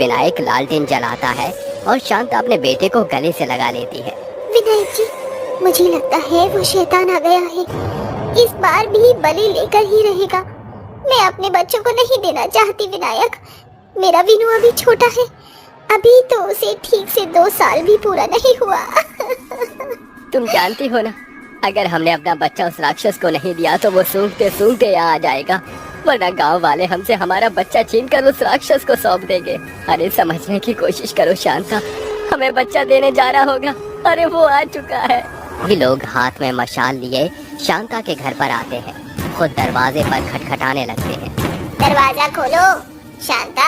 विनायक लालटेन जलाता है और शांता अपने बेटे को गले से लगा लेती है। विनायक जी, मुझे लगता है वो शैतान आ गया है। इस बार भी बलि लेकर ही रहेगा। मैं अपने बच्चों को नहीं देना चाहती विनायक। मेरा विनु अभी छोटा है, अभी तो उसे ठीक से 2 साल भी पूरा नहीं हुआ। तुम जानती हो ना, अगर हमने अपना बच्चा उस राक्षस को नहीं दिया तो वो सूंघते सूंघते यहाँ आ जाएगा, वरना गांव वाले हमसे हमारा बच्चा छीनकर उस राक्षस को सौंप देंगे। अरे समझने की कोशिश करो शांता, हमें बच्चा देने जाना होगा। अरे वो आ चुका है। ये लोग हाथ में मशाल लिए शांता के घर पर आते हैं, खुद दरवाजे पर खटखटाने लगते हैं। दरवाजा खोलो शांता,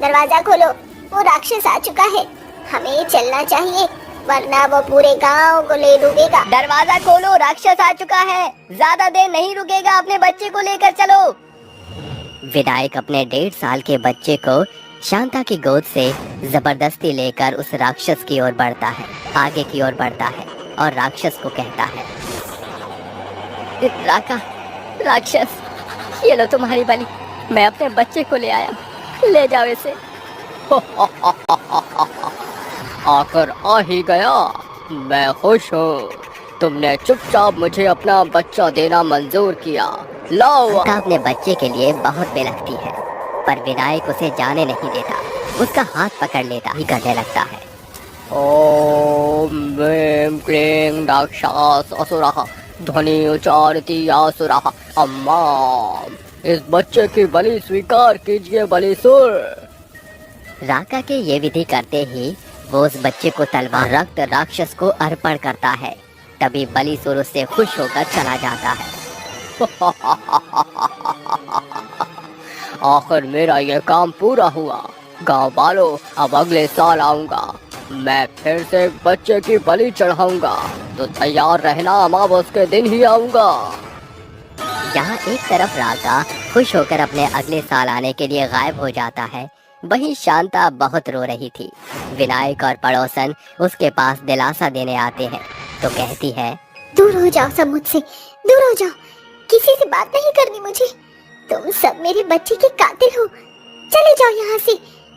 दरवाजा खोलो, वो राक्षस आ चुका है। हमें चलना चाहिए वरना वो पूरे गांव को ले डूबेगा। दरवाजा खोलो, राक्षस आ चुका है, ज्यादा देर नहीं रुकेगा, अपने बच्चे को लेकर चलो। विनायक अपने 1.5 साल के बच्चे को शांता की गोद से जबरदस्ती लेकर उस राक्षस की ओर बढ़ता है, आगे की ओर बढ़ता है और राक्षस को कहता है, राक्षस, ये लो तुम्हारी बलि, मैं अपने बच्चे को ले आया, ले जाओ इसे। आकर आ ही गया, मैं खुश हूँ। तुमने चुपचाप मुझे अपना बच्चा देना मंजूर किया। लाओ। शांता अपने बच्चे के लिए बहुत बेलखती है, पर विनायक उसे जाने नहीं देता, उसका हाथ पकड़ लेता ही कहने लगता है, ओम ह्रीं क्लीं राक्षस असुरः ध्वनि उच्चारति असुरः अम्मा। इस बच्चे की बलि स्वीकार कीजिए बलिसुर। राका के ये विधि करते ही वो उस बच्चे को तलवार रक्त राक्षस को अर्पण करता है। तभी बलिसुर उससे खुश होकर चला जाता है। आखिर मेरा ये काम पूरा हुआ। गांव वालों, अब अगले साल आऊंगा, मैं फिर से एक बच्चे की बलि चढ़ाऊंगा, तो तैयार रहना, अमावस के दिन ही आऊंगा। यहाँ एक तरफ राका खुश होकर अपने अगले साल आने के लिए गायब हो जाता है, वहीं शांता बहुत रो रही थी। विनायक और पड़ोसन उसके पास दिलासा देने आते हैं तो कहती है, दूर हो जाओ सब मुझसे, दूर हो जाओ, किसी से बात नहीं करनी मुझे। तुम सब मेरे बच्चे के कातिल हो, चले जाओ यहाँ से,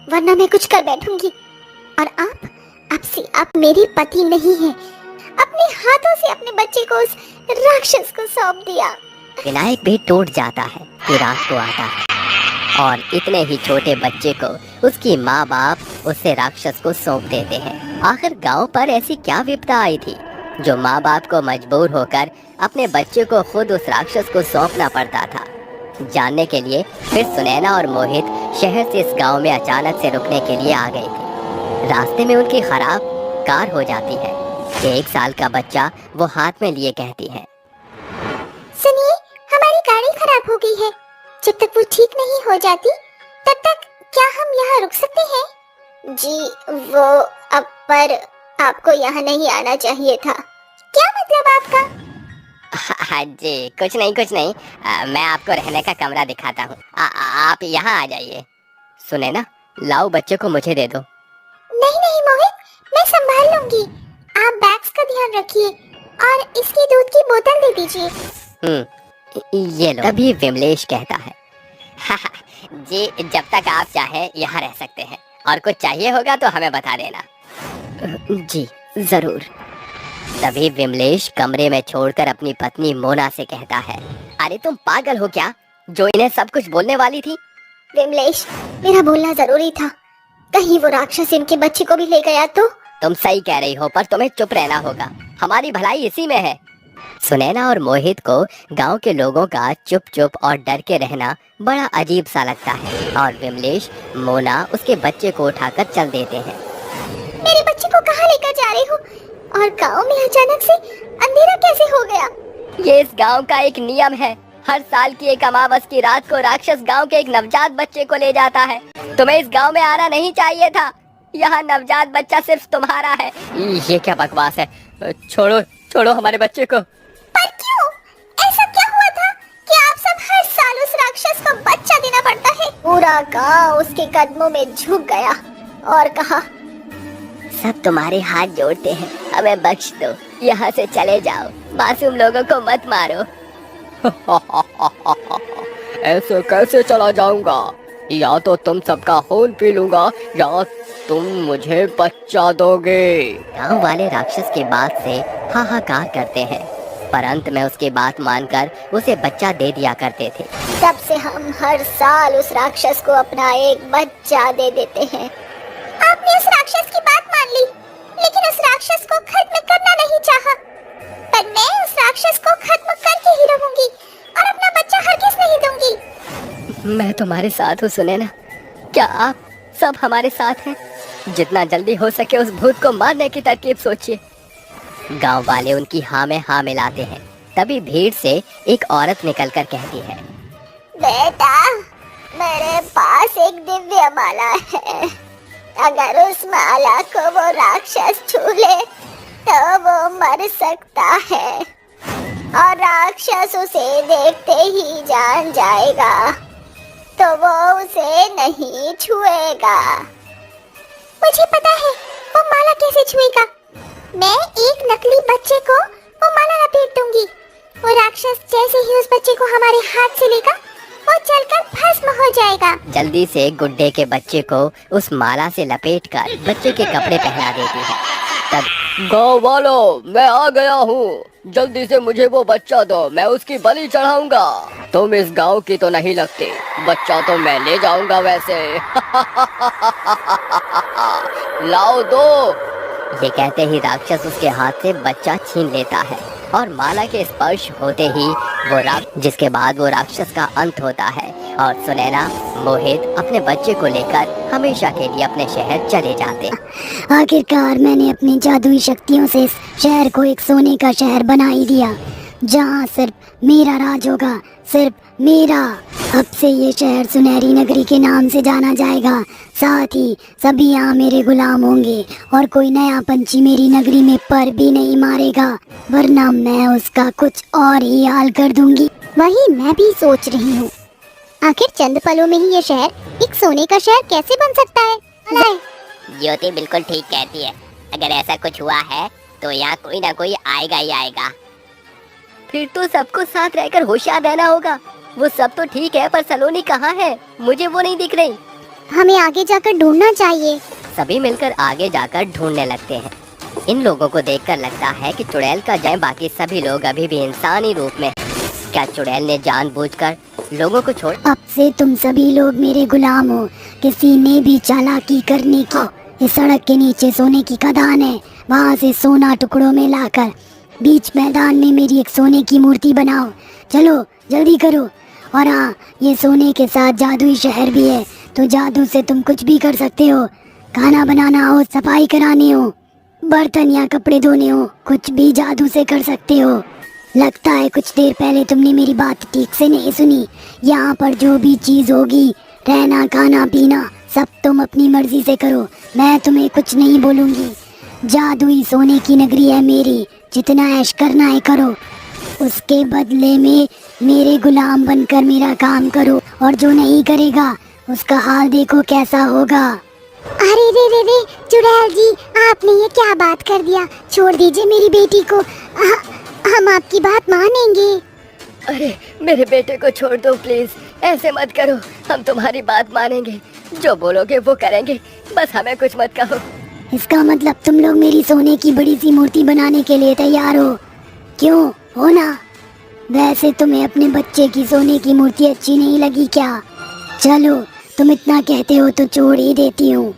वरना मैं कुछ कर बैठूंगी। और अब से आप मेरे पति नहीं हैं। अपने हाथों से अपने बच्चे को उस राक्षस को सौंप दिया। विनायक भी टूट जाता है कि रात को आता है और इतने ही छोटे बच्चे को उसकी माँ बाप उससे राक्षस को सौंप देते हैं। आखिर गांव पर ऐसी क्या विपदा आई थी जो माँ बाप को मजबूर होकर अपने बच्चे को खुद उस राक्षस को सौंपना पड़ता था। जानने के लिए फिर सुनैना और मोहित शहर से इस गांव में अचानक से रुकने के लिए आ गए थे। रास्ते में उनकी खराब कार हो जाती है कि 1 साल का बच्चा वो हाथ में लिए कहती है, सुनिए, हमारी गाड़ी खराब हो गई है। जब तक वो ठीक नहीं हो जाती तब तक क्या हम यहाँ रुक सकते हैं? जी वो, अब पर आपको यहाँ नहीं आना चाहिए था। क्या मतलब आपका? हाँ जी, कुछ नहीं, मैं आपको रहने का कमरा दिखाता हूँ, आप यहाँ आ जाइए। सुने ना, लाओ बच्चे को मुझे दे दो। नहीं मोहित, मैं संभाल लूंगी। आप बैग्स का ध्यान रखिए और इसकी दूध की बोतल दे दीजिए। ये लो। तभी विमलेश कहता है, जी जब तक आप चाहे यहाँ रह सकते हैं, और कुछ चाहिए होगा तो हमें बता देना। जी जरूर। तभी विमलेश कमरे में छोड़कर अपनी पत्नी मोना से कहता है, अरे तुम पागल हो क्या, जो इन्हें सब कुछ बोलने वाली थी? विमलेश, मेरा बोलना जरूरी था, कहीं वो राक्षस इनके बच्चे को भी ले गया तो? तुम सही कह रही हो, पर तुम्हें चुप रहना होगा, हमारी भलाई इसी में है। सुनैना और मोहित को गांव के लोगों का चुप चुप और डर के रहना बड़ा अजीब सा लगता है और विमलेश मोना उसके बच्चे को उठाकर चल देते हैं। मेरे बच्चे को कहाँ लेकर जा रहे हो? और गांव में अचानक से अंधेरा कैसे हो गया? ये इस गांव का एक नियम है, हर साल की एक अमावस की रात को राक्षस गांव के एक नवजात बच्चे को ले जाता है। तुम्हें इस गांव में आना नहीं चाहिए था, यहाँ नवजात बच्चा सिर्फ तुम्हारा है। ये क्या बकवास है, छोड़ो हमारे बच्चे को। पर क्यों? ऐसा क्या हुआ था कि आप सब हर साल उस राक्षस को बच्चा देना पड़ता है? पूरा गांव उसके कदमों में झुक गया और कहा, सब तुम्हारे हाथ जोड़ते हैं, हमें बख्श दो, यहाँ से चले जाओ, मासूम लोगों को मत मारो। ऐसे कैसे चला जाऊंगा, या तो तुम सबका खून पी लूंगा या तुम मुझे बच्चा दोगे। गांव वाले राक्षस की बात से हाहाकार करते हैं, पर अंत में उसकी बात मानकर उसे बच्चा दे दिया करते थे। तब से हम हर साल उस राक्षस को अपना एक बच्चा दे देते हैं। आपने उस राक्षस की बात मान ली, लेकिन उस राक्षस को खत्म करना नहीं चाहा। पर मैं उस राक्षस को खत्म करके ही रहूंगी और अपना बच्चा हरगिज नहीं दूंगी। मैं तुम्हारे साथ हूँ सुनैना, क्या आप सब हमारे साथ हैं? जितना जल्दी हो सके उस भूत को मारने की तरकीब सोचिए। गांव वाले उनकी हाँ में हाँ मिलाते हैं। तभी भीड़ से एक औरत निकलकर कहती है, बेटा, मेरे पास एक दिव्य माला है। अगर उस माला को वो राक्षस छू ले तो वो मर सकता है और राक्षस उसे देखते ही जान जाएगा, तो वो उसे नहीं छुएगा। मुझे पता है वो माला कैसे छुएगा। मैं एक नकली बच्चे को वो माला लपेट दूंगी। वो राक्षस जैसे ही उस बच्चे को हमारे हाथ से लेगा, वो जलकर भस्म हो जाएगा। जल्दी से गुड्डे के बच्चे को उस माला से लपेटकर बच्चे के कपड़े पहना देती है। तब गाँव वालों, मैं आ गया हूँ, जल्दी से मुझे वो बच्चा दो, मैं उसकी बलि चढ़ाऊंगा। तुम इस गांव की तो नहीं लगती, बच्चा तो मैं ले जाऊंगा वैसे। लाओ दो। ये कहते ही राक्षस उसके हाथ से बच्चा छीन लेता है और माला के स्पर्श होते ही जिसके बाद वो राक्षस का अंत होता है और सुनैना मोहित अपने बच्चे को लेकर हमेशा के लिए अपने शहर चले जाते हैं। आखिरकार मैंने अपनी जादुई शक्तियों से इस शहर को एक सोने का शहर बना ही दिया, जहाँ सिर्फ मेरा राज होगा, सिर्फ मेरा। अब से ये शहर सुनहरी नगरी के नाम से जाना जाएगा। साथ ही सभी यहाँ मेरे गुलाम होंगे और कोई नया पंछी मेरी नगरी में पर भी नहीं मारेगा, वरना मैं उसका कुछ और ही हाल कर दूंगी। वही मैं भी सोच रही हूँ, आखिर चंद पलों में ही ये शहर एक सोने का शहर कैसे बन सकता है? ज्योति बिल्कुल ठीक कहती है। अगर ऐसा कुछ हुआ है तो यहाँ कोई ना कोई आएगा ही आएगा। फिर तो सबको साथ रहकर होशियार रहना होगा। वो सब तो ठीक है, पर सलोनी कहाँ है? मुझे वो नहीं दिख रही। हमें आगे जाकर ढूंढना चाहिए। सभी मिलकर आगे जाकर ढूंढने लगते हैं। इन लोगों को देखकर लगता है कि चुड़ैल का जय बाकी सभी लोग अभी भी इंसानी रूप में। क्या चुड़ैल ने जानबूझकर लोगों को छोड़? अब से तुम सभी लोग मेरे गुलाम हो। किसी ने भी चालाकी करने की, इस सड़क के नीचे सोने की खदान है, वहाँ से सोना टुकड़ों में लाकर बीच मैदान में मेरी एक सोने की मूर्ति बनाओ। चलो जल्दी करो। और हाँ, ये सोने के साथ जादुई शहर भी है, तो जादू से तुम कुछ भी कर सकते हो। खाना बनाना हो, सफाई करानी हो, बर्तन या कपड़े धोने हो, कुछ भी जादू से कर सकते हो। लगता है कुछ देर पहले तुमने मेरी बात ठीक से नहीं सुनी। यहाँ पर जो भी चीज़ होगी, रहना खाना पीना, सब तुम अपनी मर्जी से करो, मैं तुम्हें कुछ नहीं बोलूँगी। जादुई सोने की नगरी है मेरी, जितना ऐश करना है करो। उसके बदले में मेरे गुलाम बनकर मेरा काम करो, और जो नहीं करेगा उसका हाल देखो कैसा होगा। अरे रे रे रे चुड़ैल जी, आपने ये क्या बात कर दिया? छोड़ दीजिए मेरी बेटी को, हम आपकी बात मानेंगे। अरे मेरे बेटे को छोड़ दो प्लीज, ऐसे मत करो, हम तुम्हारी बात मानेंगे, जो बोलोगे वो करेंगे, बस हमें कुछ मत कहो। इसका मतलब तुम लोग मेरी सोने की बड़ी सी मूर्ति बनाने के लिए तैयार हो, क्यों हो ना? वैसे तुम्हें अपने बच्चे की सोने की मूर्ति अच्छी नहीं लगी क्या? चलो तुम इतना कहते हो तो छोड़ ही देती हूँ।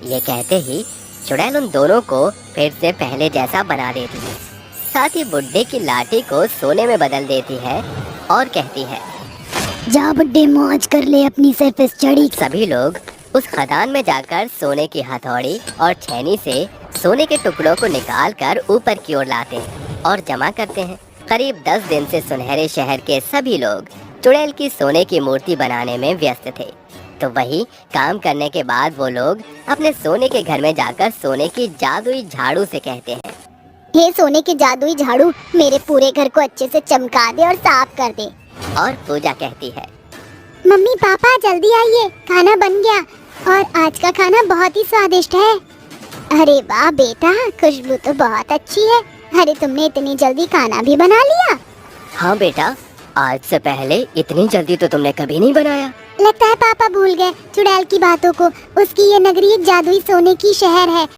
ये कहते ही चुड़ैल उन दोनों को फिर से पहले जैसा बना देती है। साथ ही बुड्ढे की लाठी को सोने में बदल देती है और कहती है, जा बुड्ढे, मौज कर ले अपनी सिर्फ इस चढ़ी। सभी लोग उस खदान में जाकर सोने की हथौड़ी और छेनी से सोने के टुकड़ों को निकालकर ऊपर की ओर लाते हैं और जमा करते हैं। करीब 10 दिन से सुनहरे शहर के सभी लोग चुड़ैल की सोने की मूर्ति बनाने में व्यस्त थे। तो वही काम करने के बाद वो लोग अपने सोने के घर में जाकर सोने की जादुई झाड़ू से कहते हैं, हे सोने के जादुई झाड़ू, मेरे पूरे घर को अच्छे से चमका दे और साफ कर दे। और पूजा कहती है, मम्मी पापा जल्दी आइए, खाना बन गया और आज का खाना बहुत ही स्वादिष्ट है। अरे वाह बेटा, खुशबू तो बहुत अच्छी है। अरे तुमने इतनी जल्दी खाना भी बना लिया? हाँ बेटा, आज से पहले इतनी जल्दी तो तुमने कभी नहीं बनाया। लगता है पापा भूल गए चुड़ैल की बातों को। उसकी ये नगरी एक जादुई सोने की शहर है